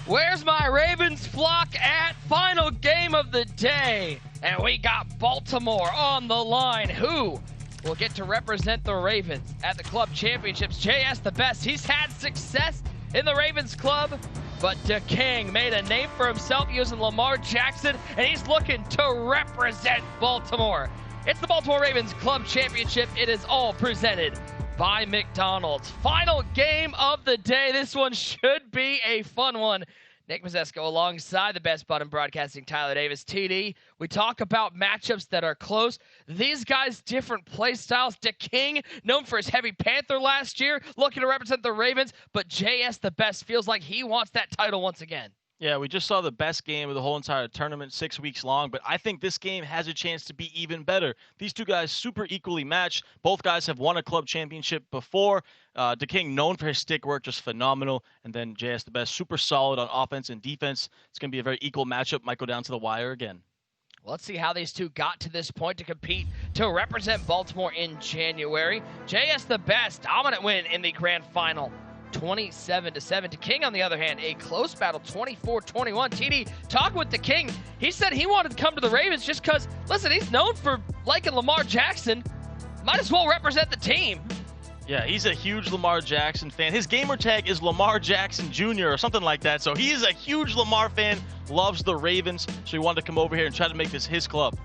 Where's my Ravens flock at? Final game of the day. And we got Baltimore on the line. Who will get to represent the Ravens at the club championships? JS the best. He's had success in the Ravens club, but DeKing made a name for himself using Lamar Jackson, and he's looking to represent Baltimore. It's the Baltimore Ravens Club Championship. It is all presented by McDonald's. Final game of the day. This one should be a fun one. Nick Mazesco alongside the best button broadcasting, Tyler Davis. TD, we talk about matchups that are close. These guys, different play styles. DeKing, known for his heavy Panther last year, looking to represent the Ravens, but JS the best feels like he wants that title once again. Yeah, we just saw the best game of the whole entire tournament, 6 weeks long, but I think this game has a chance to be even better. These two guys super equally matched. Both guys have won a club championship before. DeKing, known for his stick work, just phenomenal. And then JS the best, super solid on offense and defense. It's going to be a very equal matchup. Might go down to the wire again. Well, let's see how these two got to this point to compete to represent Baltimore in January. JS the best, dominant win in the grand final. 27-7. DeKing, on the other hand, a close battle, 24-21. TD, talking with DeKing, he said he wanted to come to the Ravens just because, listen, he's known for liking Lamar Jackson. Might as well represent the team. Yeah, he's a huge Lamar Jackson fan. His gamer tag is Lamar Jackson Jr. or something like that. So he is a huge Lamar fan, loves the Ravens. So he wanted to come over here and try to make this his club.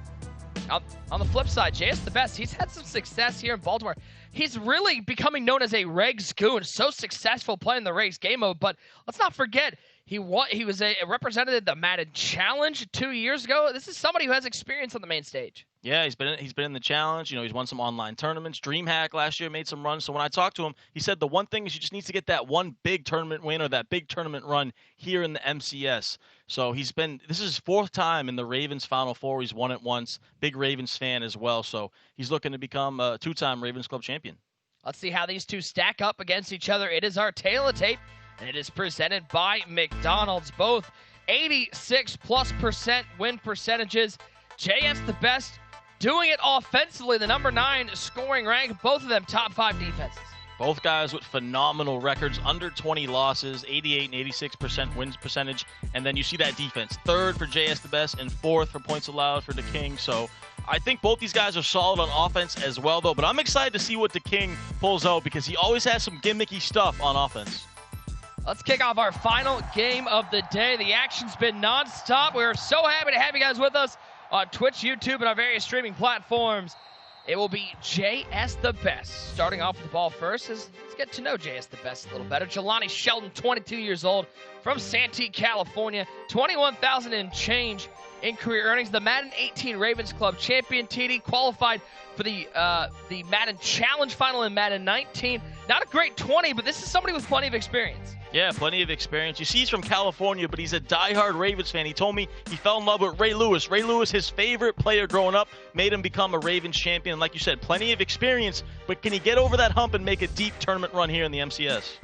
On the flip side, JS the best. He's had some success here in Baltimore. He's really becoming known as a Reg Scoon, so successful playing the Race game mode. But let's not forget, he was a represented the Madden Challenge 2 years ago. This is somebody who has experience on the main stage. Yeah, he's been in the challenge. You know, he's won some online tournaments. DreamHack last year made some runs. So when I talked to him, he said the one thing is you just need to get that one big tournament win or that big tournament run here in the MCS. So this is his fourth time in the Ravens Final Four. He's won it once. Big Ravens fan as well. So he's looking to become a two-time Ravens Club champion. Let's see how these two stack up against each other. It is our tale of tape, and it is presented by McDonald's. Both 86+% win percentages. JS the best, doing it offensively, the number 9 scoring rank. Both of them top 5 defenses. Both guys with phenomenal records, under 20 losses, 88 and 86% wins percentage. And then you see that defense, 3rd for JS the best and 4th for points allowed for DeKing. So I think both these guys are solid on offense as well, though. But I'm excited to see what DeKing pulls out because he always has some gimmicky stuff on offense. Let's kick off our final game of the day. The action's been nonstop. We're so happy to have you guys with us on Twitch, YouTube, and our various streaming platforms. It will be JS the best. Starting off with the ball first, let's get to know JS the best a little better. Jelani Shelton, 22 years old, from Santee, California. $21,000 and change in career earnings. The Madden 18 Ravens Club champion. TD qualified for the Madden Challenge final in Madden 19. Not a great 20, but this is somebody with plenty of experience. Yeah, plenty of experience. You see he's from California, but he's a diehard Ravens fan. He told me he fell in love with Ray Lewis. Ray Lewis, his favorite player growing up, made him become a Ravens champion. Like you said, plenty of experience, but can he get over that hump and make a deep tournament run here in the MCS?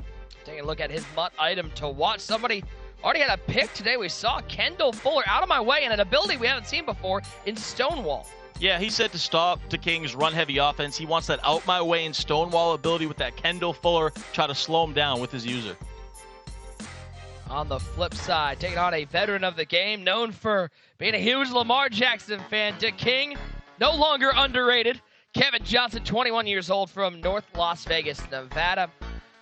Taking a look at his MUT item to watch. Somebody already had a pick today. We saw Kendall Fuller out of my way and an ability we haven't seen before in Stonewall. Yeah, he said to stop DeKing's run-heavy offense. He wants that out-my-way and Stonewall ability with that Kendall Fuller, try to slow him down with his user. On the flip side, taking on a veteran of the game, known for being a huge Lamar Jackson fan, DeKing, no longer underrated. Kevin Johnson, 21 years old, from North Las Vegas, Nevada.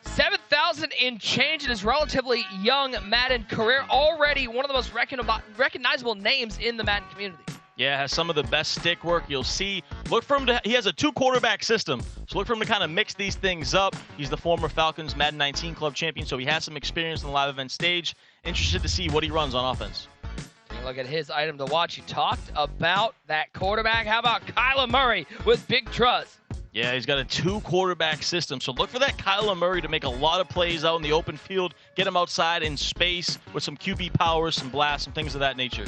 7,000 in change in his relatively young Madden career. Already one of the most recognizable names in the Madden community. Yeah, has some of the best stick work you'll see. Look for him he has a 2-quarterback system, so look for him to kind of mix these things up. He's the former Falcons Madden 19 club champion, so he has some experience on the live event stage. Interested to see what he runs on offense. Look at his item to watch. You talked about that quarterback. How about Kyler Murray with Big Truz? Yeah, he's got a 2-quarterback system, so look for that Kyler Murray to make a lot of plays out in the open field, get him outside in space with some QB powers, some blasts, some things of that nature.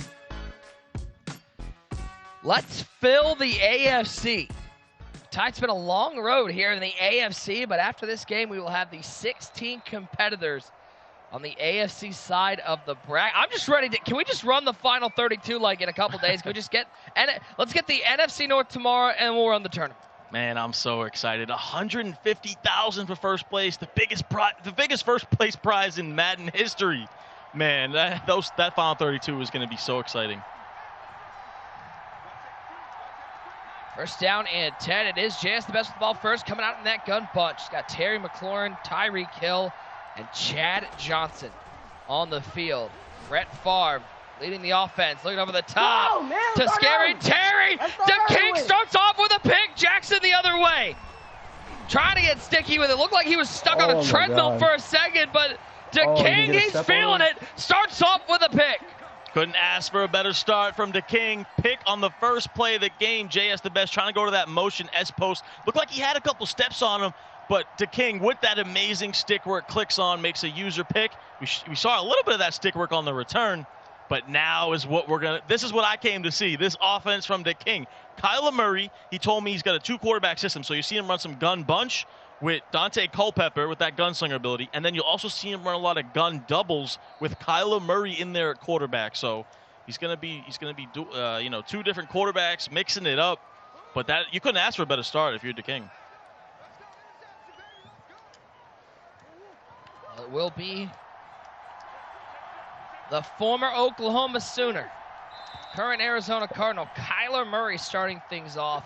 Let's fill the AFC. It's been a long road here in the AFC, but after this game, we will have the 16 competitors on the AFC side of the bracket. I'm just ready to, can we just run the final 32 like in a couple days? Can we just let's get the NFC North tomorrow and we'll run the tournament. Man, I'm so excited. $150,000 for first place, the biggest first place prize in Madden history. Man, that final 32 is going to be so exciting. First down and 10. It is JS the best with the ball first, coming out in that gun bunch. He's got Terry McLaurin, Tyreek Hill, and Chad Johnson on the field. Brett Favre leading the offense, looking over the top to scary Terry. DeKing starts off with a pick. Jackson the other way. Trying to get sticky with it. Looked like he was stuck on a treadmill for a second, but DeKing, he's feeling it. Starts off with a pick. Couldn't ask for a better start from DeKing. Pick on the first play of the game. JS the best, trying to go to that motion S-post. Looked like he had a couple steps on him, but DeKing, with that amazing stick work, clicks on, makes a user pick. We saw a little bit of that stick work on the return, but now is what this is what I came to see, this offense from DeKing. Kyler Murray, he told me he's got a 2-quarterback system, so you see him run some gun bunch with Dante Culpepper with that gunslinger ability, and then you'll also see him run a lot of gun doubles with Kyler Murray in there at quarterback. So he's gonna be two different quarterbacks mixing it up, but that you couldn't ask for a better start if you're DeKing. It will be the former Oklahoma Sooner, current Arizona Cardinal, Kyler Murray starting things off.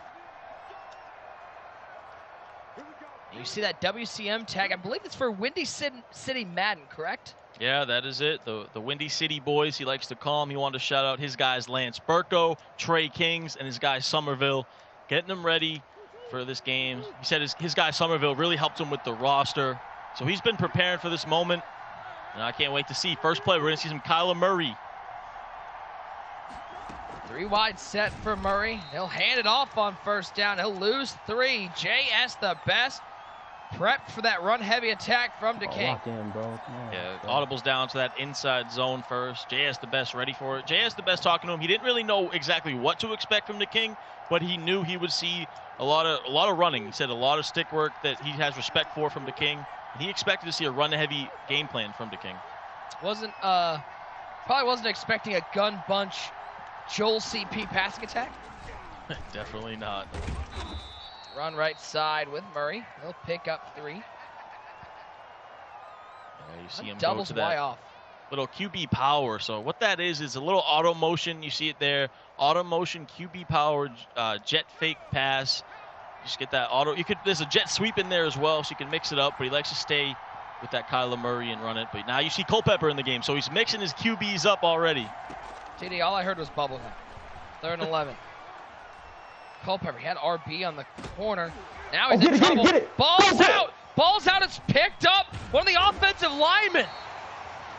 You see that WCM tag. I believe it's for Windy City Madden, correct? Yeah, that is it. The Windy City boys, he likes to call them. He wanted to shout out his guys Lance Burko, Trey Kings, and his guy Somerville, getting them ready for this game. He said his guy Somerville really helped him with the roster. So he's been preparing for this moment, and I can't wait to see. First play, we're going to see some Kyler Murray. 3 wide set for Murray. He'll hand it off on first down. He'll lose 3. JS the best. Prepped for that run-heavy attack from DeKing. Yeah, audibles down to that inside zone first. JS the best ready for it. JS the best talking to him. He didn't really know exactly what to expect from DeKing, but he knew he would see a lot of running. He said a lot of stick work that he has respect for from DeKing. He expected to see a run-heavy game plan from DeKing. Probably wasn't expecting a gun bunch Joel CP passing attack. Definitely not. Run right side with Murray. He'll pick up 3. Yeah, you see him doubles go to that off. Little QB power. So what that is a little auto motion. You see it there. Auto motion, QB power, jet fake pass. Just get that auto. There's a jet sweep in there as well, so you can mix it up. But he likes to stay with that Kyler Murray and run it. But now you see Culpepper in the game, so he's mixing his QBs up already. TD, all I heard was bubblegum. 3rd and 11. Culpepper, he had RB on the corner. Now he's in trouble. Ball's out. Ball's out. It's picked up. One of the offensive linemen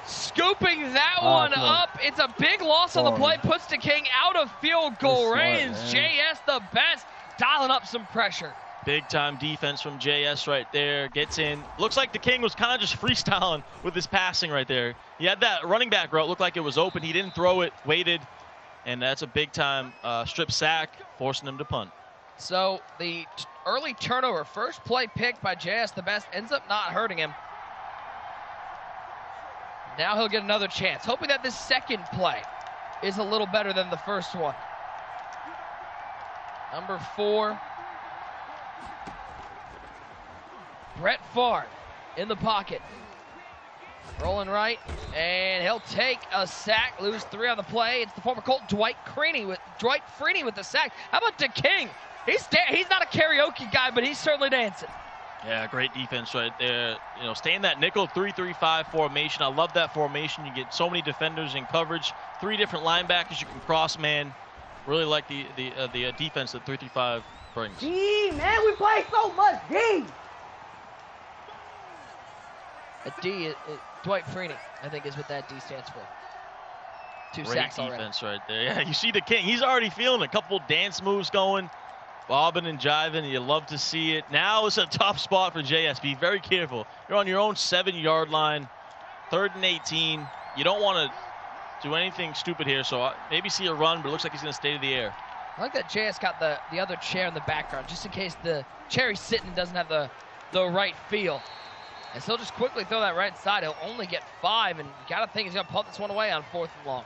scooping that one up. It's a big loss on the play. Puts DeKing out of field goal range. JS the best, dialing up some pressure. Big time defense from JS right there. Gets in. Looks like DeKing was kind of just freestyling with his passing right there. He had that running back route. Looked like it was open. He didn't throw it. Waited. And that's a big-time strip sack, forcing him to punt. So the early turnover, first play pick by JS the best, ends up not hurting him. Now he'll get another chance, hoping that this second play is a little better than the first one. Number 4, Brett Favre in the pocket. Rolling right, and he'll take a sack, lose 3 on the play. It's the former Colt Dwight Freeney with the sack. How about DeKing? He's not a karaoke guy, but he's certainly dancing. Yeah, great defense right there. You know, stay in that nickel 3-3-5 formation. I love that formation. You get so many defenders in coverage. 3 different linebackers you can cross man. Really like the defense that 3-3-5 brings. D, man, we play so much D. A D, Dwight Freeney, I think is what that D stands for. 2 Great sacks already. defense right there. Yeah, you see DeKing. He's already feeling a couple dance moves going, bobbing and jiving. You love to see it. Now it's a tough spot for JS. Be very careful. You're on your own 7-yard line, 3rd and 18. You don't want to do anything stupid here, so maybe see a run, but it looks like he's going to stay to the air. I like that JS got the other chair in the background, just in case the chair he's sitting doesn't have the right feel. And so he'll just quickly throw that right side. He'll only get 5, and you got to think he's going to punt this one away on 4th and long.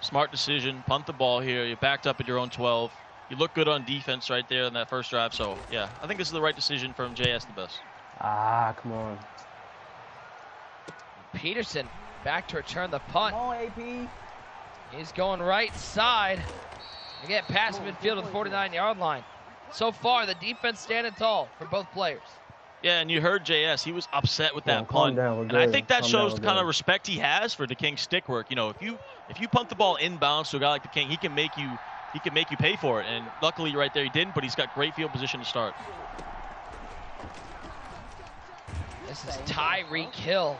Smart decision. Punt the ball here. You're backed up at your own 12. You look good on defense right there in that first drive. So, yeah, I think this is the right decision from JS the best. Come on. Peterson back to return the punt. Come on, AP. He's going right side. To get past midfield to the 49-yard line. So far, the defense standing tall for both players. Yeah, and you heard JS. He was upset with that punt, and I think that shows the kind of respect he has for DeKing's stick work. You know, if you punt the ball inbounds to a guy like DeKing, he can make you pay for it. And luckily, right there, he didn't. But he's got great field position to start. This is Tyreek Hill.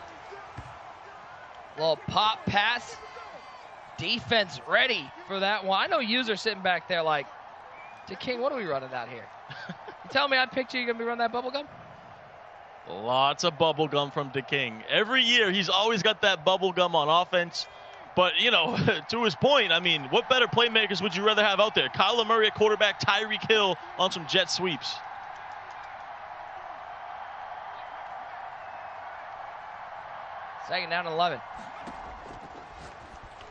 Little pop pass. Defense ready for that one. I know yous are sitting back there like, DeKing, what are we running out here? You tell me I picture you going to be running that bubble gum? Lots of bubble gum from DeKing. Every year, he's always got that bubble gum on offense. But, you know, to his point, I mean, what better playmakers would you rather have out there? Kyler Murray at quarterback, Tyreek Hill on some jet sweeps. Second down and 11.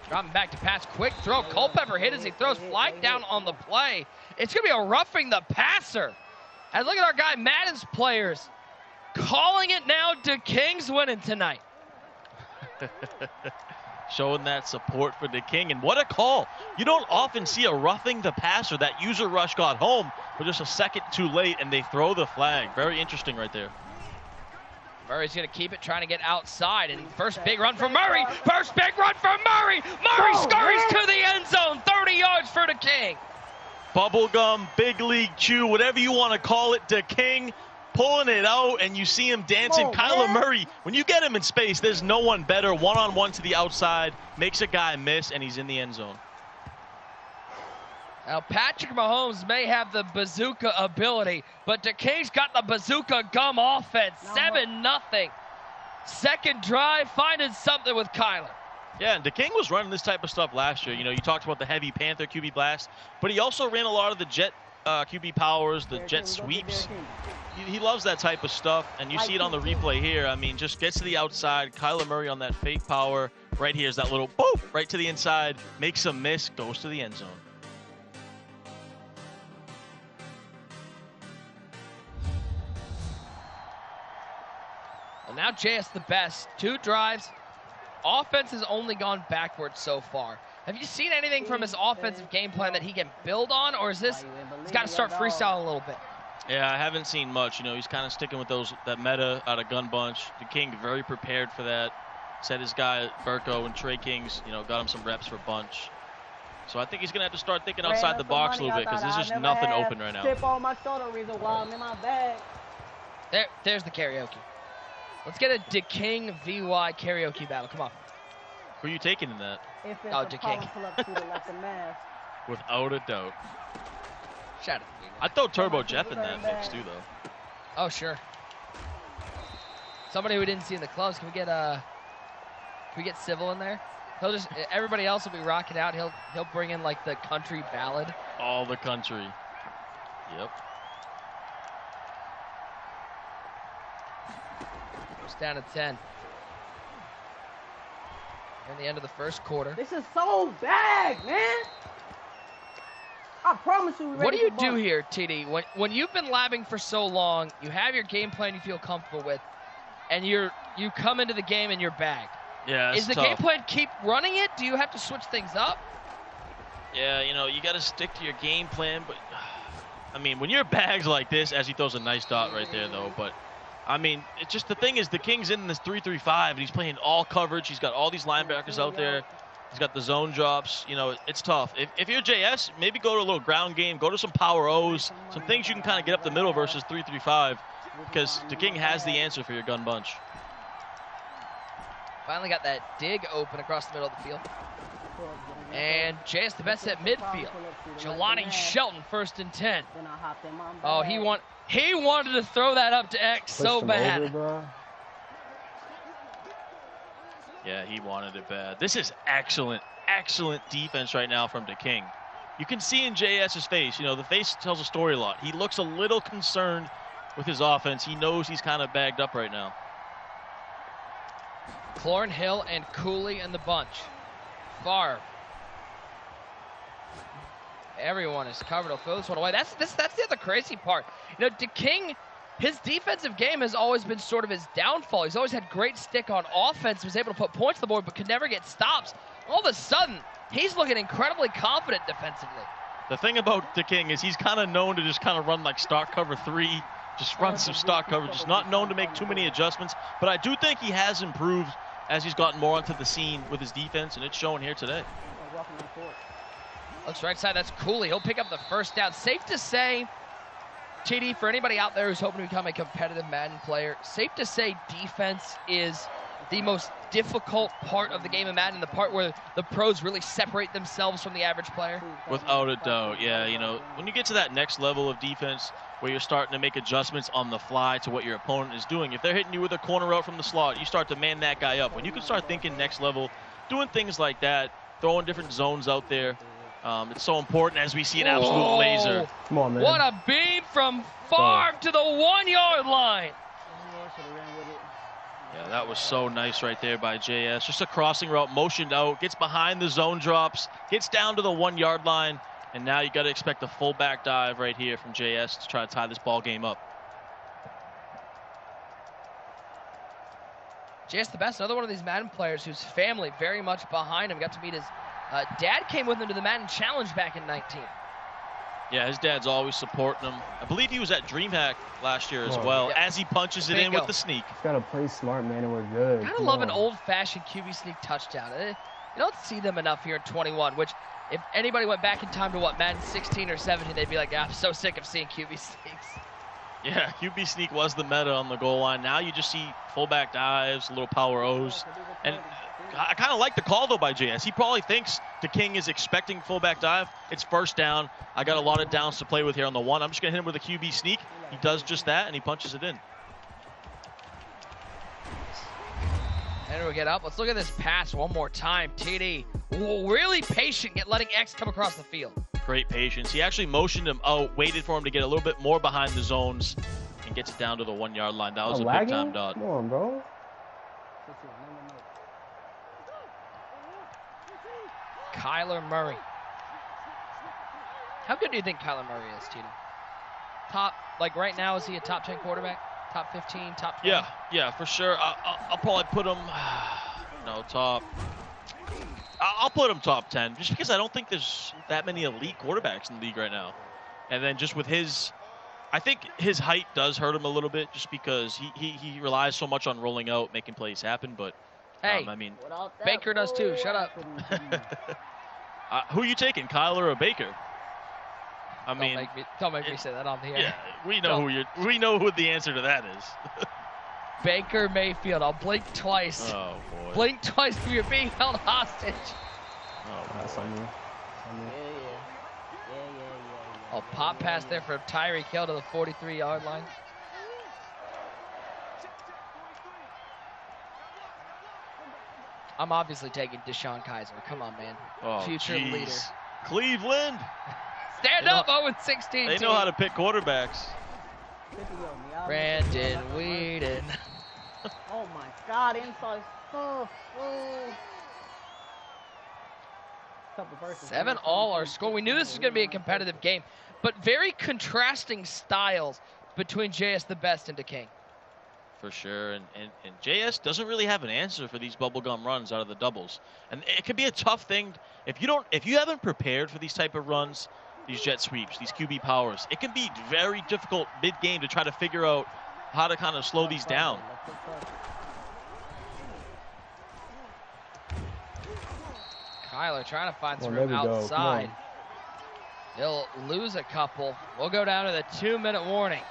Dropping back to pass, quick throw. Culpepper hit as he throws flag down on the play. It's going to be a roughing the passer. And look at our guy, Madden's players, calling it now. DeKing's winning tonight. Showing that support for DeKing, and what a call. You don't often see a roughing the passer. That user rush got home, but just a second too late, and they throw the flag. Very interesting right there. Murray's going to keep it, trying to get outside. And first big run for Murray. First big run for Murray. Murray scurries to the end zone. 30 yards for DeKing. Bubblegum, big league chew, whatever you want to call it. DeKing pulling it out, and you see him dancing. Kyler Murray, when you get him in space, there's no one better. One-on-one to the outside. Makes a guy miss, and he's in the end zone. Now, Patrick Mahomes may have the bazooka ability, but DeKing's got the bazooka gum offense. 7-0. Second drive, finding something with Kyler. Yeah, and DeKing was running this type of stuff last year. You know, you talked about the heavy Panther QB blast, but he also ran a lot of the jet QB powers, the jet sweeps. He loves that type of stuff, and you see it on the replay here. I mean, just gets to the outside. Kyler Murray on that fake power. Right here is that little boop right to the inside. Makes a miss, goes to the end zone. Well, now JS the best. 2 drives. Offense has only gone backwards so far. Have you seen anything from his offensive game plan that he can build on, or is this he's got to start freestyling a little bit? Yeah, I haven't seen much. You know, he's kind of sticking with that meta out of gun bunch. DeKing very prepared for that. Set his guy Burko and Trey Kings, you know, got him some reps for bunch. So I think he's gonna have to start thinking outside the box a little bit, because there's just nothing open right now. Tip on my shoulder reason why I'm in my bag. There's the karaoke. Let's get a DeKing VY karaoke battle. Come on. Who are you taking in that? If it's Oh, a DeKing. problem, pull up to the left of mass. Without a doubt. Shout out. I'd throw Turbo Jeff in that mix too, though. Oh, sure. Somebody who we didn't see in the clubs. Can we get Civil in there? He'll just, everybody else will be rocking out. He'll bring in like the country ballad. All the country. Yep. First down at 10. In the end of the first quarter. This is so bad, man. I promise you. What do you do here, TD? When you've been labbing for so long, you have your game plan you feel comfortable with, and you come into the game in your bag. Yeah, Is the tough. game plan keep running it? Do you have to switch things up? Yeah, you know, you got to stick to your game plan, but I mean, when your bag's like this, as he throws a nice dot right there, though, but I mean, it's just the thing is, DeKing's in this 3-3-5, and he's playing all coverage. He's got all these linebackers out there. He's got the zone drops. You know, it's tough. If you're JS, maybe go to a little ground game, go to some power O's, some things you can kind of get up the middle versus 3-3-5, because DeKing has the answer for your gun bunch. Finally got that dig open across the middle of the field. And JS the best at midfield. Jelani Shelton, 1st and 10. Oh, he wanted to throw that up to X so bad. Yeah, he wanted it bad. This is excellent, excellent defense right now from DeKing. You can see in JS's face, you know, the face tells a story a lot. He looks a little concerned with his offense. He knows he's kind of bagged up right now. Thornhill and Cooley in the bunch. Favre. Everyone is covered. He'll throw this one away. That's the other crazy part. You know, DeKing his defensive game has always been sort of his downfall. He's always had great stick on offense, was able to put points on the board, but could never get stops. All of a sudden, he's looking incredibly confident defensively. The thing about the King is he's kind of known to just kind of run like stock cover 3, just run some stock cover, just not known to make too many adjustments. But I do think he has improved as he's gotten more onto the scene with his defense, and it's showing here today. Looks right side, that's Cooley. He'll pick up the first down. Safe to say, TD, for anybody out there who's hoping to become a competitive Madden player, safe to say defense is the most difficult part of the game of Madden, the part where the pros really separate themselves from the average player. Without a doubt, yeah. You know, when you get to that next level of defense where you're starting to make adjustments on the fly to what your opponent is doing, if they're hitting you with a corner out from the slot, you start to man that guy up. When you can start thinking next level, doing things like that, throwing different zones out there, it's so important as we see an absolute laser. Come on, man. What a beam from Favre to the 1-yard line. Yeah, that was so nice right there by JS. Just a crossing route, motioned out, gets behind the zone drops, gets down to the 1-yard line, and now you got to expect a fullback dive right here from JS to try to tie this ball game up. JS the best, another one of these Madden players whose family very much behind him. Got to meet his dad, came with him to the Madden Challenge back in 19. Yeah, his dad's always supporting him. I believe he was at DreamHack last year as well, as he punches it in with the sneak. Just gotta play smart, man, and we're good. Kind of love an old-fashioned QB sneak touchdown. You don't see them enough here in 21, which if anybody went back in time to what, Madden 16 or 17, they'd be like, I'm so sick of seeing QB sneaks. Yeah, QB sneak was the meta on the goal line. Now you just see fullback dives, little power O's. And I kind of like the call, though, by JS. He probably thinks the King is expecting fullback dive. It's first down. I got a lot of downs to play with here on the 1. I'm just going to hit him with a QB sneak. He does just that, and he punches it in. And we'll get up. Let's look at this pass one more time. TD, really patient, letting X come across the field. Great patience. He actually motioned him out, waited for him to get a little bit more behind the zones, and gets it down to the 1-yard line. That was a big-time dot. Come on, bro. Kyler Murray. How good do you think Kyler Murray is, TD? Top, like right now, is he a top 10 quarterback? Top 15, top 20? Yeah, for sure. I'll probably put him, top. I'll put him top 10, just because I don't think there's that many elite quarterbacks in the league right now. And then just with I think his height does hurt him a little bit, just because he relies so much on rolling out, making plays happen. But hey, I mean, Baker does too. Shut up. Who are you taking, Kyler or Baker? Don't make me say that on the air. Yeah, we know who the answer to that is. Baker Mayfield. I'll blink twice. Oh boy. Blink twice if you're being held hostage. Oh boy. Oh, pop pass there for Tyreek Hill to the 43-yard line. I'm obviously taking Deshaun Kaiser. Come on, man. Oh, future leader. Cleveland. Stand up, 0-16. They know how to pick quarterbacks. Brandon Whedon. Oh my God, inside. 7-all our score. We knew this was going to be a competitive game, but very contrasting styles between JS the Best and DeKing. For sure, and JS doesn't really have an answer for these bubblegum runs out of the doubles, and it could be a tough thing if you haven't prepared for these type of runs, these jet sweeps, these QB powers. It can be very difficult mid-game to try to figure out how to kind of slow these down. Kyler trying to find some room outside. He'll lose a couple. We'll go down to the 2-minute warning.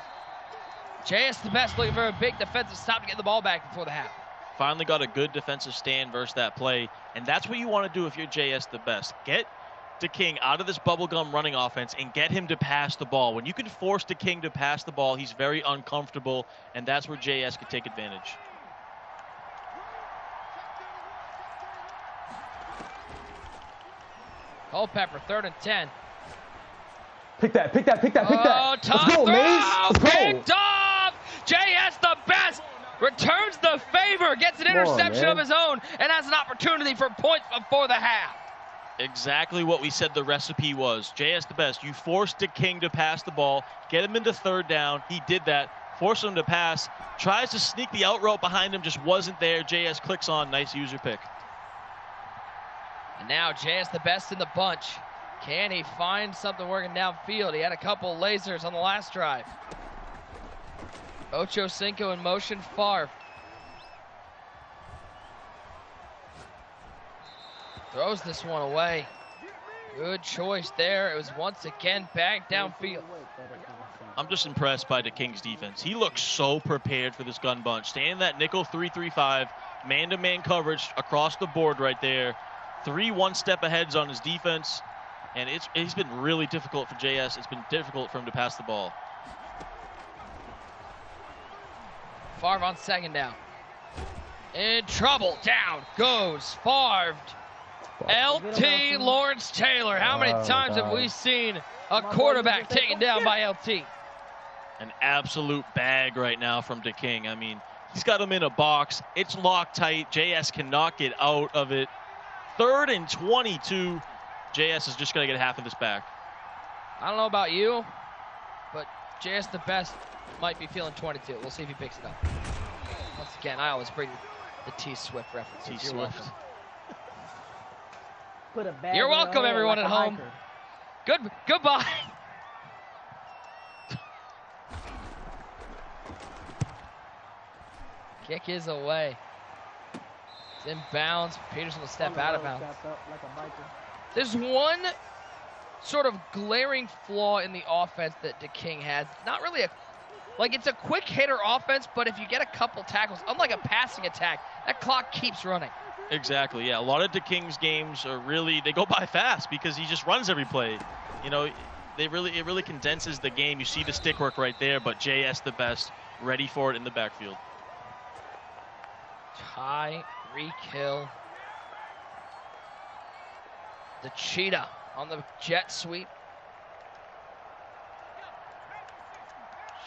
JS the Best looking for a big defensive stop to get the ball back before the half. Finally got a good defensive stand versus that play, and that's what you want to do if you're JS the Best. Get DeKing out of this bubblegum running offense and get him to pass the ball. When you can force DeKing to pass the ball, he's very uncomfortable, and that's where JS could take advantage. Culpepper, 3rd and 10. Pick that. Oh, Let's go, Mace. Let's go. Picked off! JS the Best returns the favor, gets an interception of his own, and has an opportunity for points before the half. Exactly what we said the recipe was. JS the Best. You forced DeKing to pass the ball, get him into 3rd down. He did that. force him to pass. Tries to sneak the out route behind him, just wasn't there. JS clicks on, nice user pick. And now JS the best in the bunch. Can he find something working downfield? He had a couple lasers on the last drive. Ocho Cinco in motion, Favre. Throws this one away. Good choice there. It was once again back downfield. I'm just impressed by the Kings defense. He looks so prepared for this gun bunch. Staying that nickel 3-3-5, man-to-man coverage across the board right there. 3 one-step aheads on his defense. And it's been really difficult for JS. It's been difficult for him to pass the ball. Favre on second down. In trouble. Down goes Favre. LT Lawrence Taylor. How many times have we seen a quarterback taken down by LT? An absolute bag right now from DeKing. I mean, he's got him in a box. It's locked tight. JS cannot get out of it. 3rd and 22. JS is just going to get half of this back. I don't know about you, but JS the best might be feeling 22. We'll see if he picks it up. Once again, I always bring the T-Swift references. You're welcome. You're welcome, everyone at home. Goodbye. Kick is away. It's in bounds. Peterson will step out of bounds. There's one sort of glaring flaw in the offense that DeKing has. Not really it's a quick hitter offense, but if you get a couple tackles, unlike a passing attack, that clock keeps running. Exactly, yeah. A lot of DeKing's games are they go by fast because he just runs every play. You know, it really condenses the game. You see the stick work right there, but JS the best, ready for it in the backfield. Tyreek Hill. The cheetah on the jet sweep.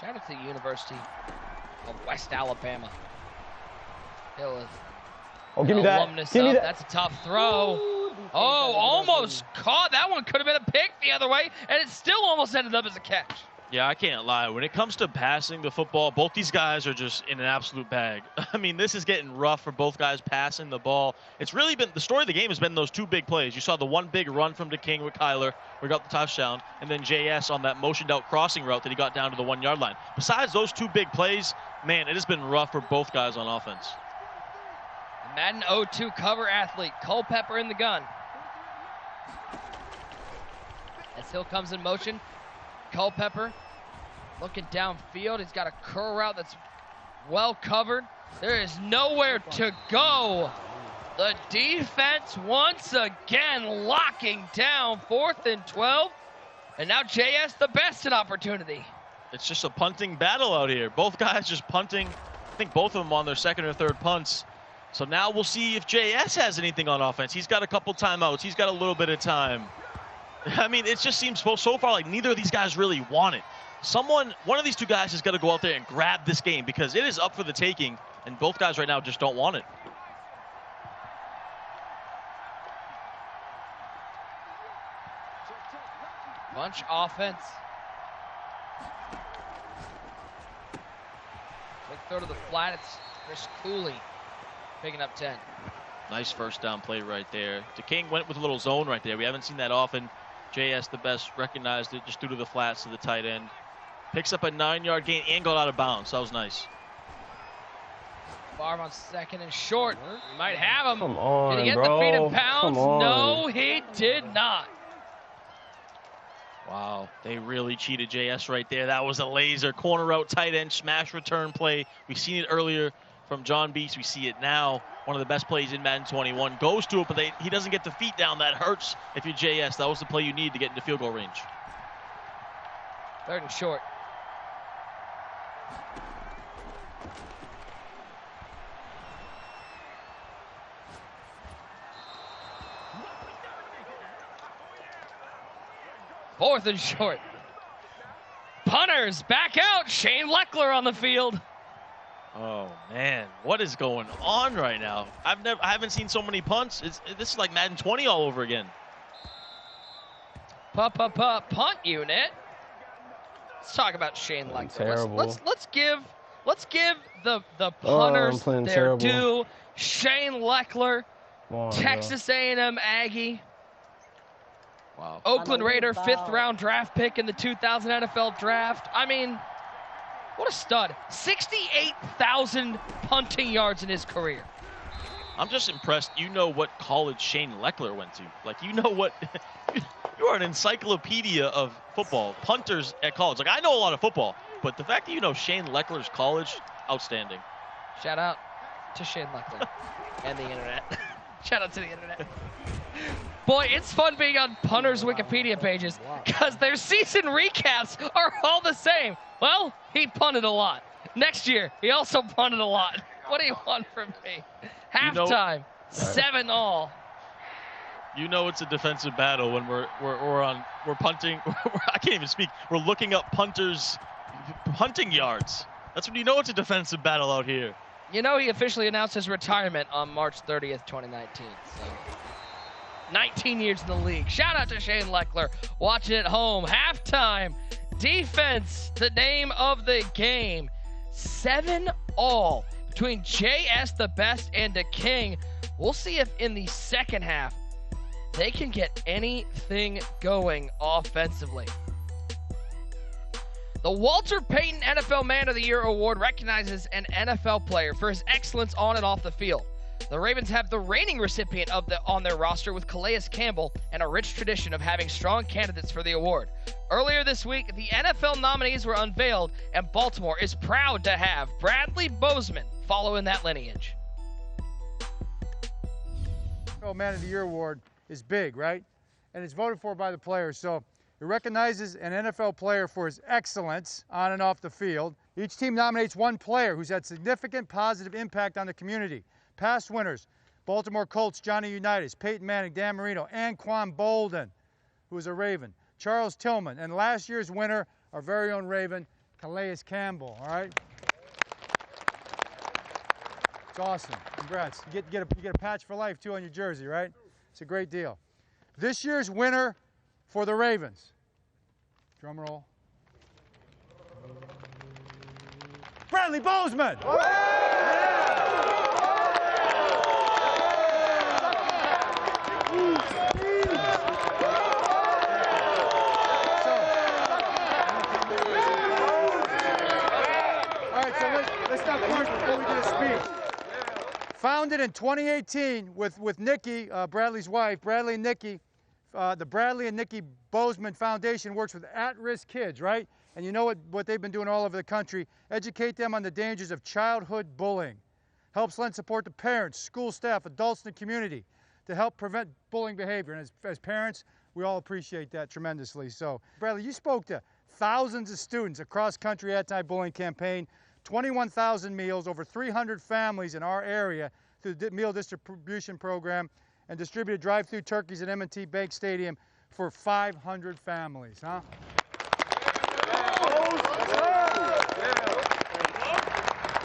Shout out to the University of West Alabama. Hill is give me that. alumnus Give me of. that. That's a tough throw. Oh, almost caught. That one could have been a pick the other way, and it still almost ended up as a catch. Yeah, I can't lie. When it comes to passing the football, both these guys are just in an absolute bag. I mean, this is getting rough for both guys passing the ball. It's really been the story of the game has been those 2 big plays. You saw the one big run from DeKing with Kyler, where he got the touchdown, and then JS on that motioned out crossing route that he got down to the 1-yard line. Besides those 2 big plays, man, it has been rough for both guys on offense. Madden 02 cover athlete, Culpepper in the gun. As Hill comes in motion, Culpepper looking downfield. He's got a curl route that's well covered. There is nowhere to go. The defense once again locking down 4th and 12. And now JS the best in opportunity. It's just a punting battle out here. Both guys just punting. I think both of them on their 2nd or 3rd punts. So now we'll see if JS has anything on offense. He's got a couple timeouts. He's got a little bit of time. I mean, it just seems so far like neither of these guys really want it. One of these 2 guys has got to go out there and grab this game because it is up for the taking, and both guys right now just don't want it. Bunch offense. Quick throw to the flat. It's Chris Cooley picking up 10. Nice first down play right there. DeKing went with a little zone right there. We haven't seen that often. JS the best recognized it, just threw to the flats to the tight end. Picks up a 9-yard gain and got out of bounds. That was nice. Favre on 2nd and short. He might have him. Come on, did he get bro. the feet in bounds? Come on. No, he did not. Wow, they really cheated JS right there. That was a laser corner route, tight end, smash return play. We've seen it earlier from John Beast. We see it now. One of the best plays in Madden 21. Goes to it, but he doesn't get the feet down. That hurts if you're JS. That was the play you need to get into field goal range. 3rd and short. Fourth and short. Punters back out. Shane Leckler on the field. Oh man, what is going on right now? I haven't seen so many punts. This is like Madden 20 all over again. Punt unit. Let's talk about Shane Leckler. Terrible. Let's give the punters playing their terrible. due. Shane Leckler, Come on, Texas A&M Aggie, Wow. Oakland Raider, Wow. 5th round draft pick in the 2000 NFL draft. I mean, what a stud. 68,000 punting yards in his career. I'm just impressed. You know what college Shane Leckler went to. Like, you know what. You are an encyclopedia of football. Punters at college. Like, I know a lot of football, but the fact that you know Shane Leckler's college, outstanding. Shout out to Shane Leckler and the internet. Shout out to the internet. Boy, it's fun being on punters' Wikipedia pages because their season recaps are all the same. Well, he punted a lot. Next year, he also punted a lot. What do you want from me? Halftime, 7-all. You know it's a defensive battle when we're punting. I can't even speak. We're looking up punters' punting yards. That's when you know it's a defensive battle out here. You know he officially announced his retirement on March 30th, 2019. So 19 years in the league. Shout out to Shane Leckler watching at home. Halftime, defense, the name of the game. 7-all between JS the Best and the King. We'll see if in the second half they can get anything going offensively. The Walter Payton NFL Man of the Year award recognizes an NFL player for his excellence on and off the field. The Ravens have the reigning recipient on their roster with Calais Campbell and a rich tradition of having strong candidates for the award. Earlier this week, the NFL nominees were unveiled, and Baltimore is proud to have Bradley Bozeman follow in that lineage. NFL Man of the Year award is big, right? And it's voted for by the players. So it recognizes an NFL player for his excellence on and off the field. Each team nominates one player who's had significant positive impact on the community. Past winners, Baltimore Colts, Johnny Unitas, Peyton Manning, Dan Marino, Anquan Bolden, who was a Raven, Charles Tillman, and last year's winner, our very own Raven, Calais Campbell, all right? It's awesome. Congrats. You get a patch for life, too, on your jersey, right? It's a great deal. This year's winner for the Ravens. Drum roll. Bradley Bozeman! Let's not punch before we get a speech. Founded in 2018 with Nikki, Bradley's wife, Bradley and Nikki. The Bradley and Nikki Bozeman Foundation works with at-risk kids, right? And you know what they've been doing all over the country. Educate them on the dangers of childhood bullying. Helps lend support to parents, school staff, adults in the community to help prevent bullying behavior. And as parents, we all appreciate that tremendously. So, Bradley, you spoke to thousands of students across country anti-bullying campaign, 21,000 meals, over 300 families in our area through the meal distribution program, and distributed drive-through turkeys at M&T Bank Stadium for 500 families, huh?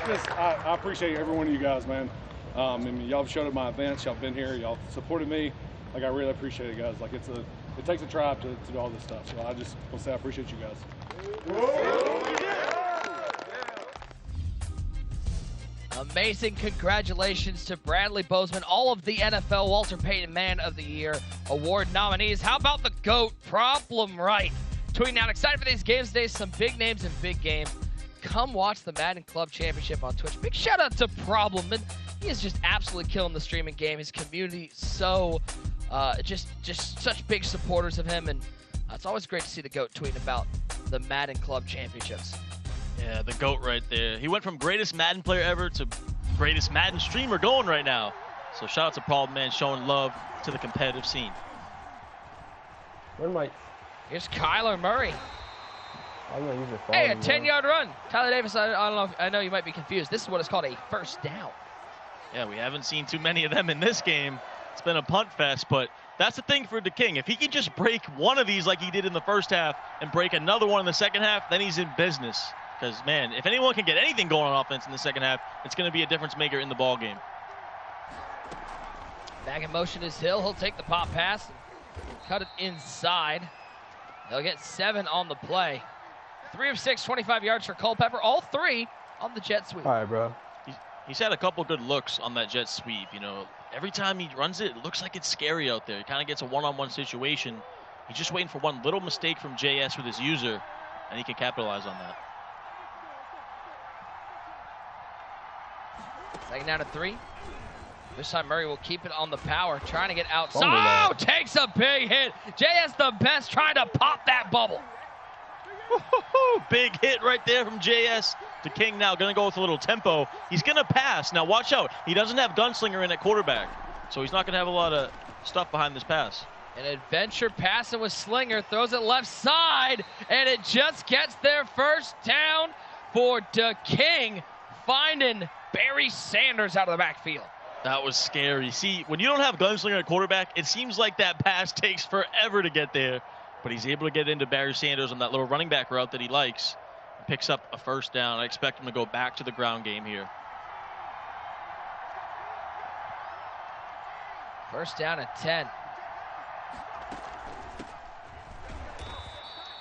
I appreciate every one of you guys, man. I mean, y'all showed up at my events, y'all been here, y'all supported me. Like, I really appreciate it, guys. Like, it takes a tribe to do all this stuff. So I just want to say I appreciate you guys. Amazing congratulations to Bradley Bozeman, all of the NFL Walter Payton Man of the Year award nominees. How about the GOAT, Problem Right? Tweeting out, excited for these games today, some big names and big games. Come watch the Madden Club Championship on Twitch. Big shout out to Problem. He is just absolutely killing the streaming game. His community so just such big supporters of him, and it's always great to see the GOAT tweeting about the Madden Club Championships. Yeah, the GOAT right there. He went from greatest Madden player ever to greatest Madden streamer going right now. So shout out to Problem Man showing love to the competitive scene. Where am I? Here's Kyler Murray. I'm gonna use it. Hey, a 10-yard run. Tyler Davis, I don't know. I know you might be confused. This is what is called a first down. Yeah, we haven't seen too many of them in this game. It's been a punt fest, but that's the thing for the King. If he can just break one of these like he did in the first half and break another one in the second half, then he's in business. Because, man, if anyone can get anything going on offense in the second half, it's going to be a difference maker in the ball game. Back in motion is Hill. He'll take the pop pass and cut it inside. They'll get 7 on the play. 3 of 6, 25 yards for Culpepper. All 3 on the jet sweep. All right, bro. He's had a couple good looks on that jet sweep. You know, every time he runs it, it looks like it's scary out there. He kind of gets a one-on-one situation. He's just waiting for one little mistake from JS with his user, and he can capitalize on that. Second down to 3. This time Murray will keep it on the power, trying to get outside. Oh, takes a big hit. JS the best, trying to pop that bubble. Big hit right there from JS. To King now going to go with a little tempo. He's going to pass. Now watch out. He doesn't have Gunslinger in at quarterback, so he's not going to have a lot of stuff behind this pass. An adventure passing with Slinger, throws it left side, and it just gets their first down for King, finding Barry Sanders out of the backfield. That was scary. See, when you don't have Gunslinger at quarterback, it seems like that pass takes forever to get there, but he's able to get into Barry Sanders on that little running back route that he likes. Picks up a first down. I expect him to go back to the ground game here. First down at 10.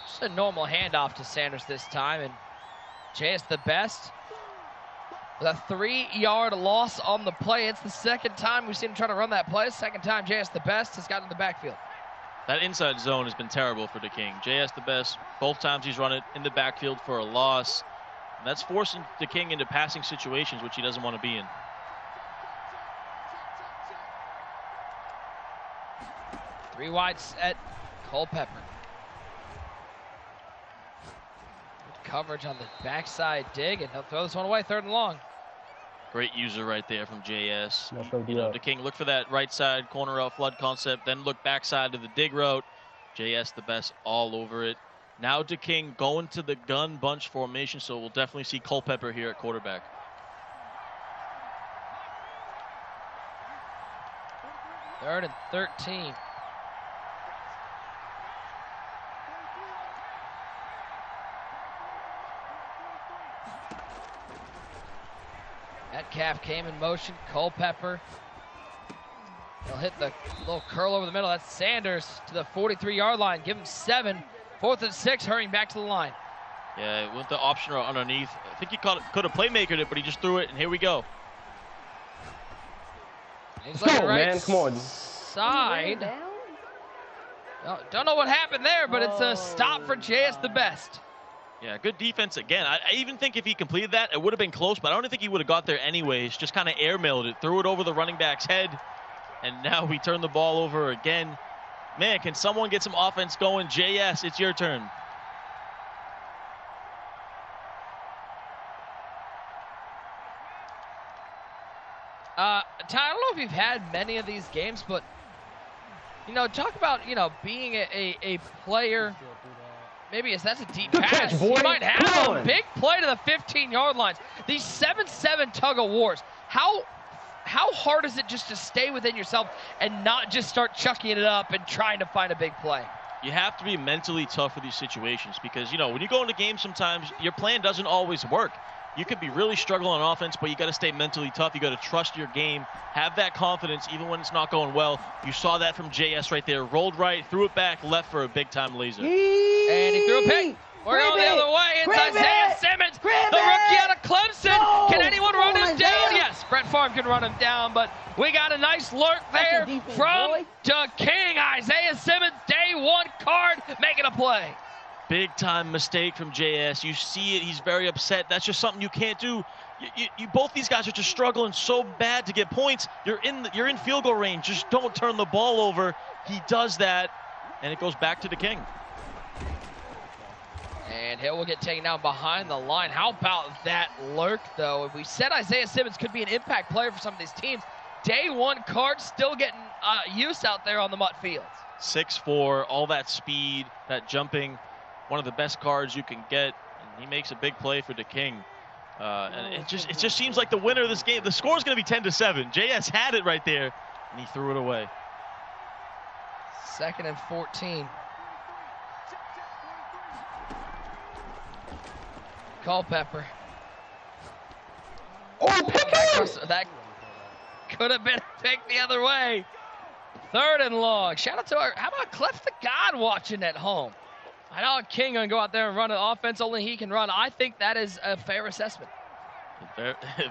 Just a normal handoff to Sanders this time, and JS the best with a 3-yard loss on the play. It's the second time we've seen him try to run that play. Second time JS the best has gotten in the backfield. That inside zone has been terrible for DeKing. JS the best. Both times he's run it in the backfield for a loss. And that's forcing DeKing into passing situations, which he doesn't want to be in. Three wide set, Culpepper. Good coverage on the backside dig, and he'll throw this one away, 3rd and long. Great user right there from JS. You know, DeKing, look for that right side corner out flood concept, then look backside to the dig route. JS the best all over it. Now DeKing going to the gun bunch formation, so we'll definitely see Culpepper here at quarterback. Third and 13. Metcalf came in motion. Culpepper. He'll hit the little curl over the middle. That's Sanders to the 43-yard line. Give him 7. 4th and 6, hurrying back to the line. Yeah, it went the option route underneath. I think he could have playmakered it, but he just threw it, and here we go. He's like the right man, come on. Side. Oh, don't know what happened there, but it's a stop for JS the best. Yeah, good defense again. I even think if he completed that, it would have been close, but I don't think he would have got there anyways. Just kind of airmailed it, threw it over the running back's head, and now we turn the ball over again. Man, can someone get some offense going? JS, it's your turn. Ty, I don't know if you've had many of these games, but, you know, talk about, you know, being a player. Maybe that's a deep pass. Catch, boy. He might have Come a on. big play to the 15-yard lines. These 7-7 tug of wars. How hard is it just to stay within yourself and not just start chucking it up and trying to find a big play? You have to be mentally tough for these situations because, you know, when you go into games sometimes, your plan doesn't always work. You could be really struggling on offense, but you got to stay mentally tough. You got to trust your game, have that confidence even when it's not going well. You saw that from JS right there. Rolled right, threw it back, left for a big-time laser. And he threw a pick. We're going the other way. It's Isaiah Simmons, the rookie out of Clemson. No. Can anyone run him down? Isaiah. Yes, Brett Favre can run him down, but we got a nice lurk there defense, from boy. King. Isaiah Simmons, day 1 card, making a play. Big time mistake from JS. You see it. He's very upset. That's just something you can't do. You both these guys are just struggling so bad to get points. You're in field goal range. Just don't turn the ball over. He does that, and it goes back to the King. And Hill will get taken down behind the line. How about that lurk, though? If we said Isaiah Simmons could be an impact player for some of these teams, day 1 card still getting use out there on the Mutt Fields. 6'4", all that speed, that jumping. One of the best cards you can get, and he makes a big play for the King. And it just seems like the winner of this game. The score is going to be 10-7. JS had it right there, and he threw it away. 2nd and 14. Culpepper. Oh, pick it! That could have been a pick the other way. 3rd and long. Shout out to how about Clef the God watching at home? I know King gonna go out there and run an offense only he can run. I think that is a fair assessment.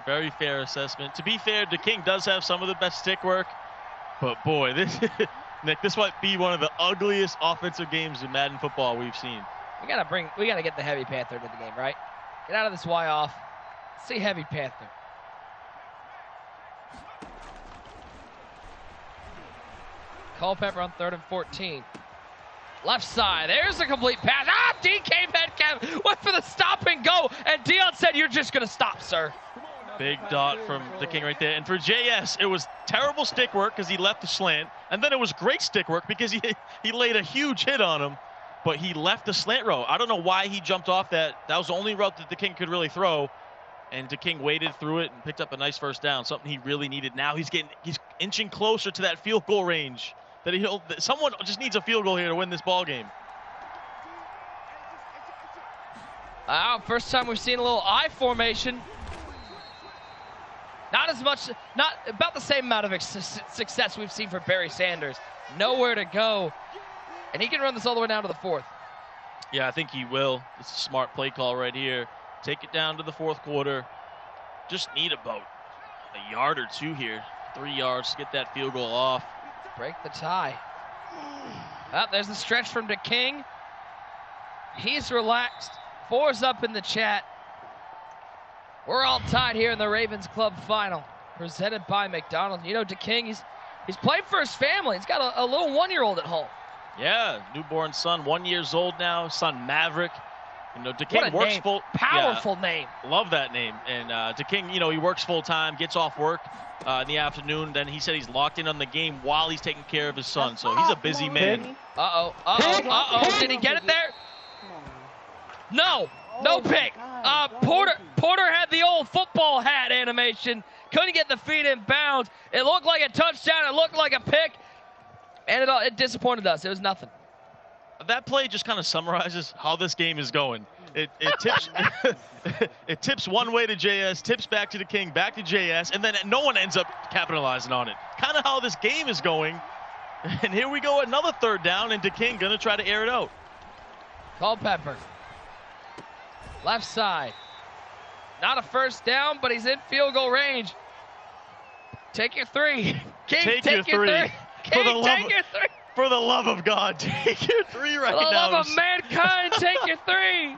Very fair assessment. To be fair, DeKing does have some of the best stick work, but boy, Nick, this might be one of the ugliest offensive games in Madden football we've seen. We gotta get the Heavy Panther into the game, right? Get out of this Y off. See Heavy Panther. Culpepper on 3rd and 14. Left side, there's a complete pass. DK Metcalf went for the stop and go, and Dion said, "You're just gonna stop, sir." Big dot from DeKing right there. And for JS, it was terrible stick work because he left the slant, and then it was great stick work because he laid a huge hit on him, but he left the slant route. I don't know why he jumped off that. That was the only route that DeKing could really throw, and DeKing waded through it and picked up a nice first down, something he really needed. Now he's inching closer to that field goal range. Someone just needs a field goal here to win this ball game. First time we've seen a little I formation. Not about the same amount of success we've seen for Barry Sanders. Nowhere to go, and he can run this all the way down to the 4th. Yeah, I think he will. It's a smart play call right here. Take it down to the 4th quarter. Just need about a yard or two here. 3 yards to get that field goal off. Break the tie. There's the stretch from DeKing. He's relaxed. 4's up in the chat. We're all tied here in the Ravens Club final, presented by McDonald's. You know, DeKing, he's played for his family. He's got a little 1-year-old at home. Yeah, newborn son, 1 year old now, son Maverick. You know, DeKing works full. Powerful name. Love that name. And DeKing, you know, he works full time, gets off work in the afternoon. Then he said he's locked in on the game while he's taking care of his son. So he's a busy man. Did he get it there? No, no pick. Porter had the old football hat animation. Couldn't get the feet in bounds. It looked like a touchdown. It looked like a pick. And it disappointed us. It was nothing. That play just kind of summarizes how this game is going. It tips it tips one way to JS, tips back to DeKing, back to JS, and then no one ends up capitalizing on it. Kind of how this game is going. And here we go, another 3rd down, and DeKing gonna try to air it out. Culpepper. Left side. Not a first down, but he's in field goal range. Take your 3. King, take your 3. King, take your 3. For the love of God, take your 3 right now. For the love of mankind, take your 3.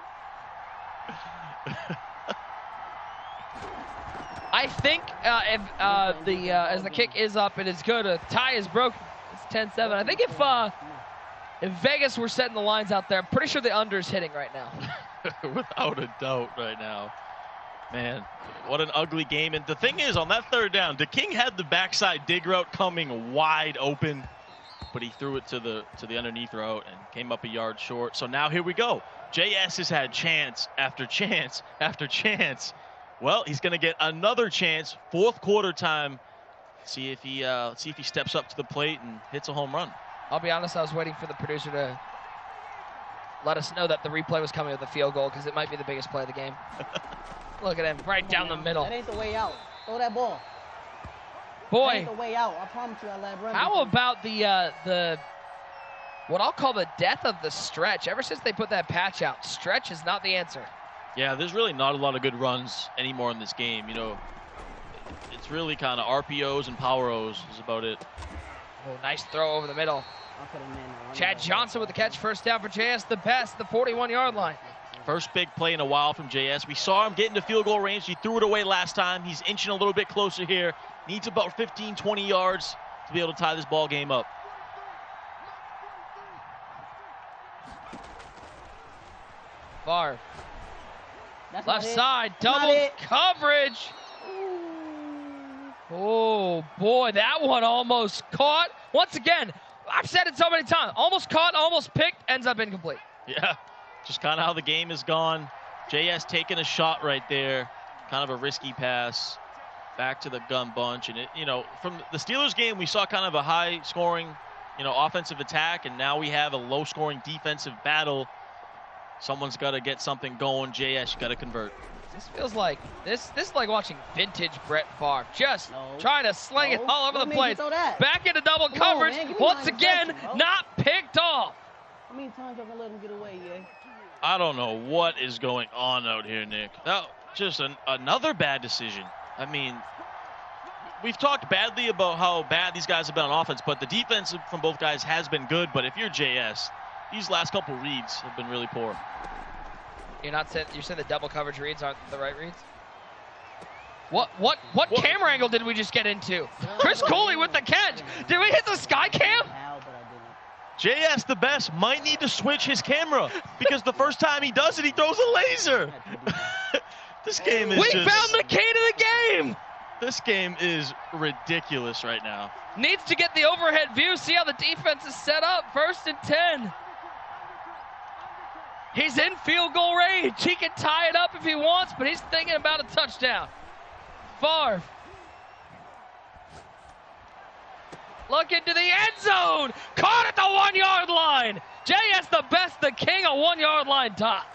I think as the kick is up, it is good. A tie is broken. It's 10-7. I think if Vegas were setting the lines out there, I'm pretty sure the under is hitting right now. Without a doubt right now. Man, what an ugly game. And the thing is, on that 3rd down, DeKing had the backside dig route coming wide open, but he threw it to the underneath route and came up a yard short. So now here we go. JS has had chance after chance after chance. Well, he's going to get another chance, 4th quarter time. See if he steps up to the plate and hits a home run. I'll be honest, I was waiting for the producer to let us know that the replay was coming with the field goal because it might be the biggest play of the game. Look at him, right down the middle. That ain't the way out. Throw that ball. Boy, that ain't the way out. I promise you, I'll run. How about the what I'll call the death of the stretch? Ever since they put that patch out, stretch is not the answer. Yeah, there's really not a lot of good runs anymore in this game. You know, it's really kind of RPOs and power O's is about it. Oh, nice throw over the middle. Chad Johnson with the catch, first down for JS, the best, the 41-yard line. First big play in a while from JS. We saw him get into field goal range. He threw it away last time. He's inching a little bit closer here. Needs about 15, 20 yards to be able to tie this ball game up. Favre. Left side, double coverage. Oh, boy, that one almost caught. Once again, I've said it so many times. Almost caught, almost picked, ends up incomplete. Yeah, just kind of how the game has gone. JS taking a shot right there. Kind of a risky pass. Back to the gun bunch. And, from the Steelers game, we saw kind of a high-scoring, offensive attack. And now we have a low-scoring defensive battle. Someone's got to get something going. JS, you got to convert. This feels like this is like watching vintage Brett Favre, just trying to sling it all over the place. Back into double coverage once again, not picked off. How many times y'all gonna let him get away, yeah? I don't know what is going on out here, Nick. That just another bad decision. I mean, we've talked badly about how bad these guys have been on offense, but the defense from both guys has been good. But if you're JS, these last couple reads have been really poor. You're saying the double coverage reads aren't the right reads? What camera angle did we just get into? Chris Cooley with the catch. Did we hit the sky cam? How, but I didn't. JS the best might need to switch his camera because the first time he does it, he throws a laser. This game is We found the key to the game. This game is ridiculous right now. Needs to get the overhead view, see how the defense is set up. 1st and 10. He's in field goal range. He can tie it up if he wants, but he's thinking about a touchdown. Favre. Look into the end zone. Caught at the 1-yard line. JS the best, the king of 1-yard line dots.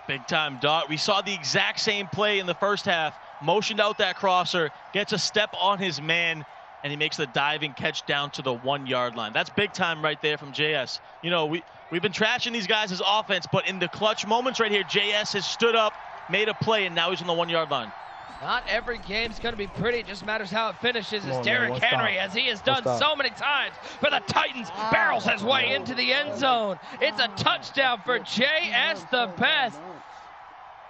Big time dot. We saw the exact same play in the first half. Motioned out that crosser, gets a step on his man, and he makes the diving catch down to the 1-yard line. That's big time right there from JS. You know, we've been trashing these guys' offense, but in the clutch moments right here, JS has stood up, made a play, and now he's on the 1-yard line. Not every game's going to be pretty. It just matters how it finishes. As on, Derrick man. Henry, as he has done so many times for the Titans, barrels his way into the end zone. It's a touchdown for JS the best.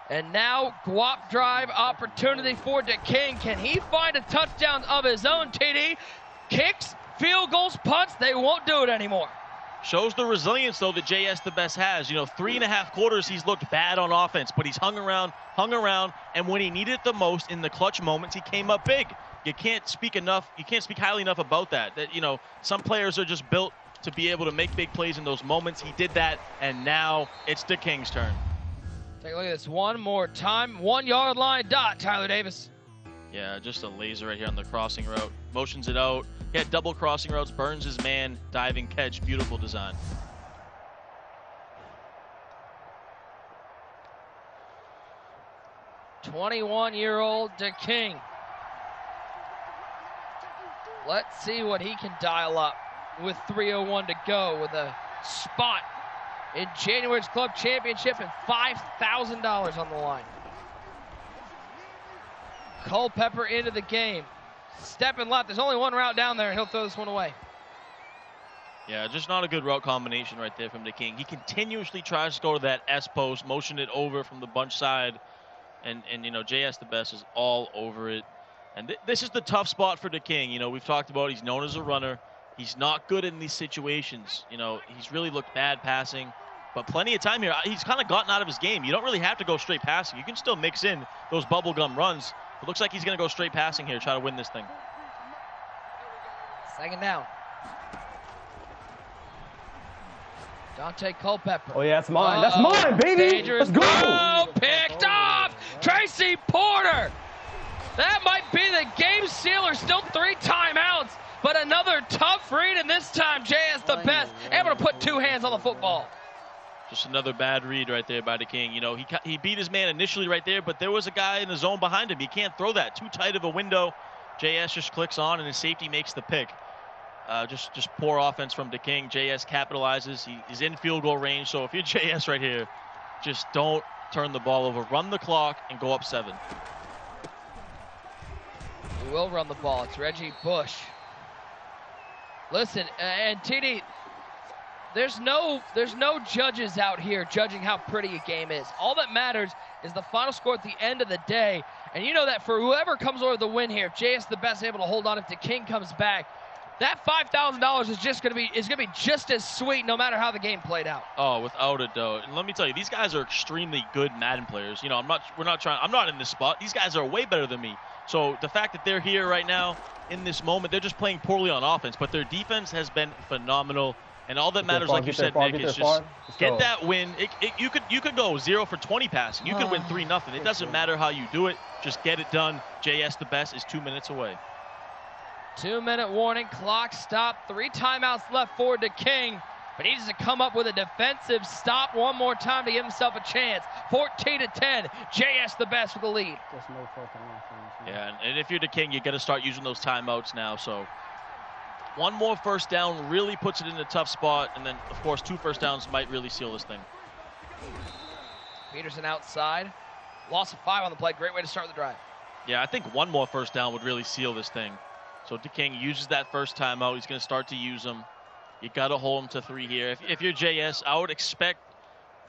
And now, guap drive opportunity for DeKing. Can he find a touchdown of his own, TD? Kicks, field goals, punts, they won't do it anymore. Shows the resilience, though, that JS the best has. You know, 3.5 quarters, he's looked bad on offense, but he's hung around, and when he needed it the most in the clutch moments, he came up big. You can't speak highly enough about that. That, you know, some players are just built to be able to make big plays in those moments. He did that, and now it's DeKing's turn. Take a look at this one more time. 1-yard line dot, Tyler Davis. Yeah, just a laser right here on the crossing route. Motions it out. He had double crossing routes, burns his man, diving catch. Beautiful design. "21-year-old DeKing. Let's see what he can dial up with 3:01 to go with a spot in January's Club Championship and $5,000 on the line. Culpepper into the game. Stepping left. There's only one route down there, and he'll throw this one away. Yeah, just not a good route combination right there from DeKing. He continuously tries to go to that S post, motion it over from the bunch side, and you know, JS the best is all over it. And this is the tough spot for DeKing. You know, we've talked about he's known as a runner. He's not good in these situations. You know, he's really looked bad passing, but plenty of time here. He's kind of gotten out of his game. You don't really have to go straight passing. You can still mix in those bubblegum runs. It looks like he's going to go straight passing here, try to win this thing. 2nd down. Dante Culpepper. Oh, yeah, that's mine. That's mine, baby. Dangerous. Let's go. Oh, picked off. Tracy Porter. That might be the game sealer. Still 3 timeouts, but another tough read, and this time JS the best, able to put 2 hands on the football. Just another bad read right there by DeKing. You know, he beat his man initially right there, but there was a guy in the zone behind him. He can't throw that. Too tight of a window. JS just clicks on, and his safety makes the pick. Just poor offense from DeKing. JS capitalizes. He's in field goal range, so if you're JS right here, just don't turn the ball over. Run the clock and go up 7. We will run the ball. It's Reggie Bush. Listen, and TD, there's no judges out here judging how pretty a game is. All that matters is the final score at the end of the day. And you know that for whoever comes over the win here, if JS the best able to hold on, if DeKing comes back, that $5,000 is just gonna be just as sweet no matter how the game played out. Oh, without a doubt. And let me tell you, these guys are extremely good Madden players. You know, I'm not in this spot. These guys are way better than me. So the fact that they're here right now in this moment, they're just playing poorly on offense, but their defense has been phenomenal. And all that matters, like you said, Nick, is just get that win. You could go 0 for 20 passing. You could win 3-0. It doesn't matter how you do it. Just get it done. JS the best is 2 minutes away. 2-minute warning, clock stop, 3 timeouts left for DeKing, but he needs to come up with a defensive stop one more time to give himself a chance. 14-10, JS the best with the lead. There's no fucking offense. Yeah, and if you're DeKing, you got to start using those timeouts now. So One more first down really puts it in a tough spot, and then, of course, 2 first downs might really seal this thing. Peterson outside. Loss of 5 on the play. Great way to start the drive. Yeah, I think one more first down would really seal this thing. So DeKing uses that first timeout. He's going to start to use them. You got to hold him to 3 here. If you're JS, I would expect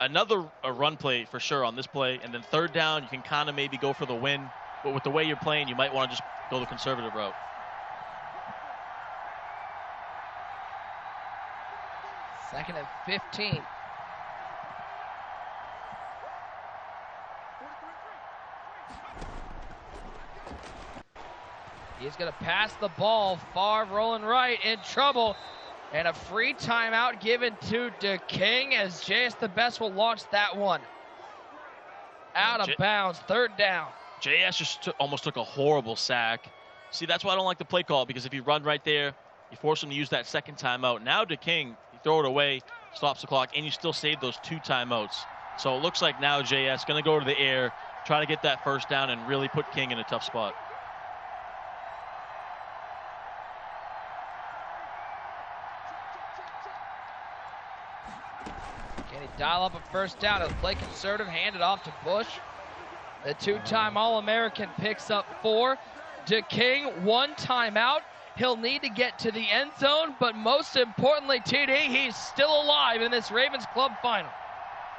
another run play for sure on this play. And then 3rd down, you can kind of maybe go for the win. But with the way you're playing, you might want to just go the conservative route. Second and 15. He's going to pass the ball. Favre rolling right, in trouble. And a free timeout given to DeKing as JS the Best will launch that one. Out of bounds, 3rd down. JS just almost took a horrible sack. See, that's why I don't like the play call, because if you run right there, you force him to use that 2nd timeout. Now DeKing, you throw it away, stops the clock, and you still save those 2 timeouts. So it looks like now JS going to go to the air, try to get that first down, and really put King in a tough spot. Can he dial up a first down? He'll play conservative, hand it off to Bush. The 2-time All-American picks up 4. DeKing, 1 timeout. He'll need to get to the end zone, but most importantly, TD, he's still alive in this Ravens club final.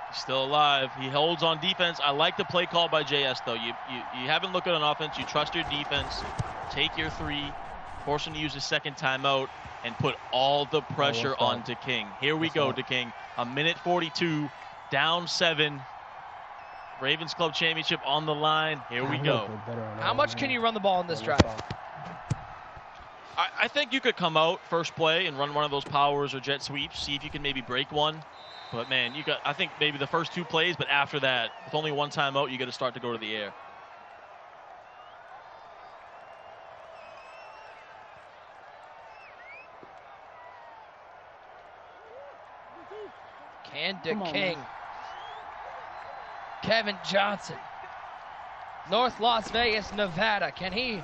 He's still alive. He holds on defense. I like the play call by JS, though. You haven't looked at an offense. You trust your defense. Take your 3, force him to use his 2nd timeout, and put all the pressure on DeKing. Here we go, DeKing. 1:42, down 7. Ravens Club Championship on the line. Here we go. How much can you run the ball in this drive? I think you could come out first play and run one of those powers or jet sweeps, see if you can maybe break one. But, man, I think maybe the first 2 plays, but after that, with only 1 timeout, you got to start to go to the air. Can DeKing, Kevin Johnson, North Las Vegas, Nevada. Can he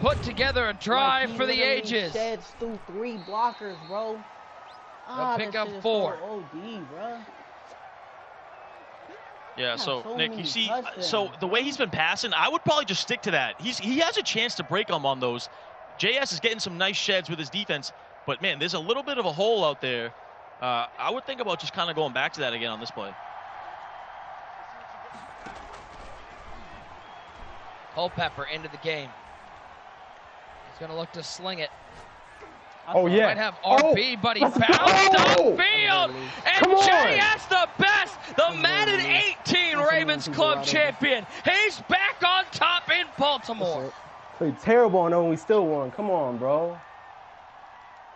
put together a drive for the ages? Sheds through 3 blockers, bro. They'll pick up 4. So OD, bro. Yeah, so Nick, you see, so the way he's been passing, I would probably just stick to that. He has a chance to break him on those. JS is getting some nice sheds with his defense, but man, there's a little bit of a hole out there. I would think about just kind of going back to that again on this play. Culpepper into the game. He's going to look to sling it. Oh, yeah. Might have RB, but he bounced upfield. And JS the Best, the Madden 18 Ravens Club champion. He's back on top in Baltimore. Played terrible and we still won. Come on, bro.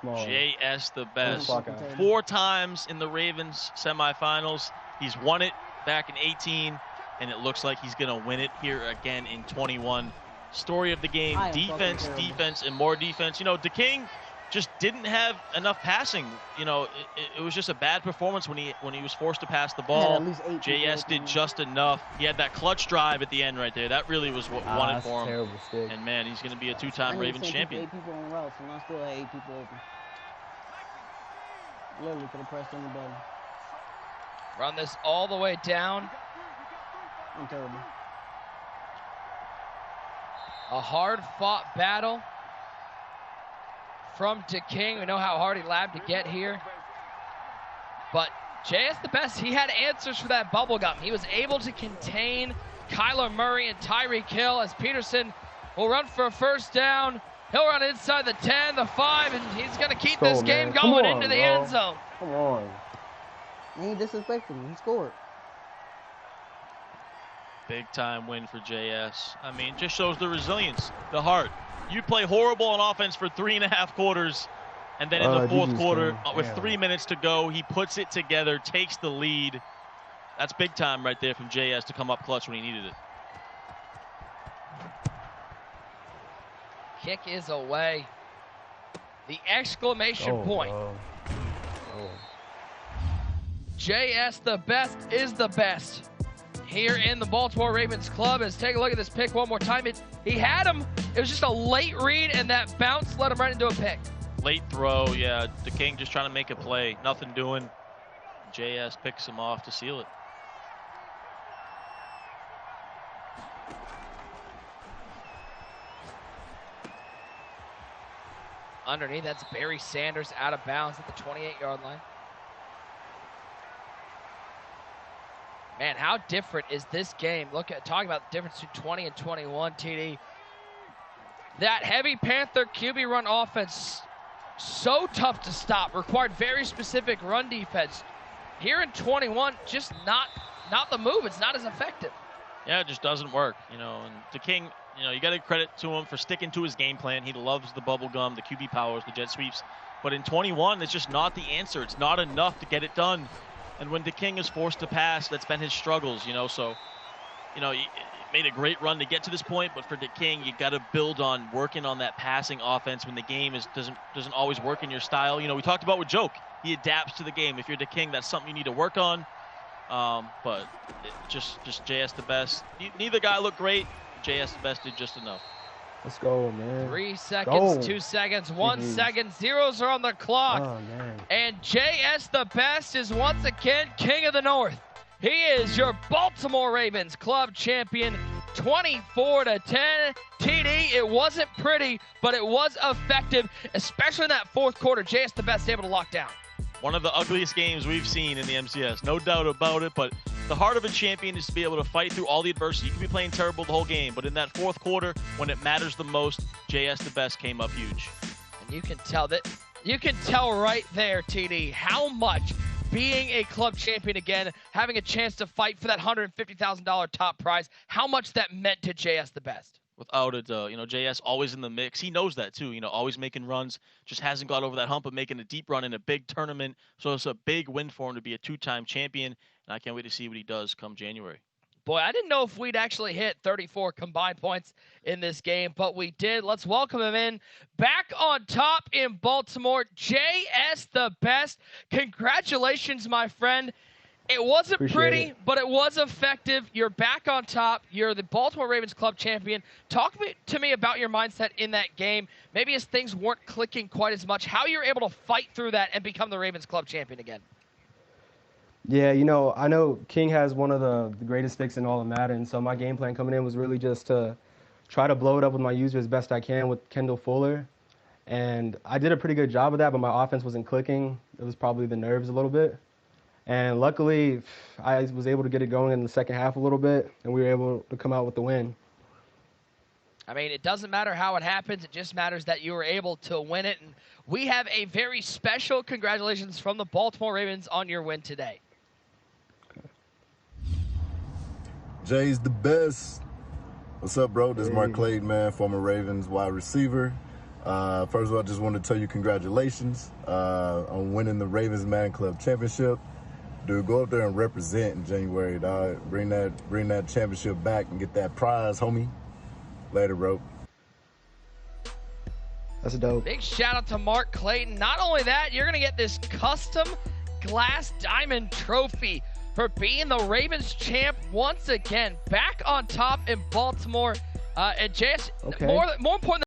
Come on. JS the Best. 4 times in the Ravens semifinals. He's won it back in 18, and it looks like he's going to win it here again in 21. Story of the game, defense, defense, and more defense. You know, DeKing just didn't have enough passing. You know, it was just a bad performance when he was forced to pass the ball. JS did just enough. He had that clutch drive at the end right there. That really was what won it for him. And man, he's going to be a 2-time Ravens champion. 8 people on routes, and I still had 8 people open. Literally could have pressed any button. Run this all the way down. I'm terrible. A hard-fought battle from DeKing. We know how hard he labbed to get here. But JS the Best, he had answers for that bubble gum. He was able to contain Kyler Murray and Tyreek Hill as Peterson will run for a first down. He'll run inside the 10, the 5, and he's going to keep this game going into the end zone. Come on. He ain't disrespecting me. He scored. Big time win for JS. I mean, just shows the resilience, the heart. You play horrible on offense for 3.5 quarters, and then in the 4th quarter, with 3 minutes to go, he puts it together, takes the lead. That's big time right there from JS to come up clutch when he needed it. Kick is away. The exclamation point. JS the Best is the best here in the Baltimore Ravens club. Let's take a look at this pick one more time. He had him. It was just a late read, and that bounce led him right into a pick. Late throw, yeah. The King just trying to make a play. Nothing doing. JS picks him off to seal it. Underneath, that's Barry Sanders out of bounds at the 28-yard line. Man, how different is this game? Talking about the difference between 20 and 21, TD. That heavy Panther QB run offense, so tough to stop, required very specific run defense. Here in 21, just not the move. It's not as effective. Yeah, it just doesn't work, And the King, you got to credit to him for sticking to his game plan. He loves the bubble gum, the QB powers, the jet sweeps. But in 21, it's just not the answer. It's not enough to get it done. And when the King is forced to pass, that's been his struggles, So, he made a great run to get to this point. But for the King, you got to build on working on that passing offense when the game doesn't always work in your style. We talked about with Joke. He adapts to the game. If you're the King, that's something you need to work on. But just JS the best. Neither guy looked great. JS the best did just enough. Let's go, man. 3 seconds, Go. 2 seconds, 1 second. Zeros are on the clock. Oh, man. And JS the best is once again King of the North. He is your Baltimore Ravens club champion, 24-10. TD, it wasn't pretty, but it was effective, especially in that fourth quarter. JS the best able to lock down. One of the ugliest games we've seen in the MCS, no doubt about it. But the heart of a champion is to be able to fight through all the adversity. You can be playing terrible the whole game, but in that fourth quarter, when it matters the most, JS the best came up huge. And you can tell right there, TD, how much being a club champion again, having a chance to fight for that $150,000 top prize, how much that meant to JS the best. Without it, JS always in the mix. He knows that too. Always making runs. Just hasn't got over that hump of making a deep run in a big tournament. So it's a big win for him to be a two-time champion. And I can't wait to see what he does come January. Boy, I didn't know if we'd actually hit 34 combined points in this game, but we did. Let's welcome him in. Back on top in Baltimore, JS the best. Congratulations, my friend. It wasn't pretty, but it was effective. You're back on top. You're the Baltimore Ravens club champion. Talk to me about your mindset in that game. Maybe as things weren't clicking quite as much, how you're able to fight through that and become the Ravens club champion again. Yeah, I know King has one of the greatest sticks in all of Madden, so my game plan coming in was really just to try to blow it up with my user as best I can with Kendall Fuller. And I did a pretty good job of that, but my offense wasn't clicking. It was probably the nerves a little bit. And luckily, I was able to get it going in the second half a little bit, and we were able to come out with the win. I mean, it doesn't matter how it happens. It just matters that you were able to win it. And we have a very special congratulations from the Baltimore Ravens on your win today. Jay's the best. What's up, bro? This is Mark Clayton, man, former Ravens wide receiver. First of all, I just wanted to tell you congratulations on winning the Ravens Madden Club Championship. Dude, go up there and represent in January, dog. Bring that championship back and get that prize, homie. Later, bro. That's dope. Big shout out to Mark Clayton. Not only that, you're going to get this custom glass diamond trophy for being the Ravens champ once again. Back on top in Baltimore. And JS, more important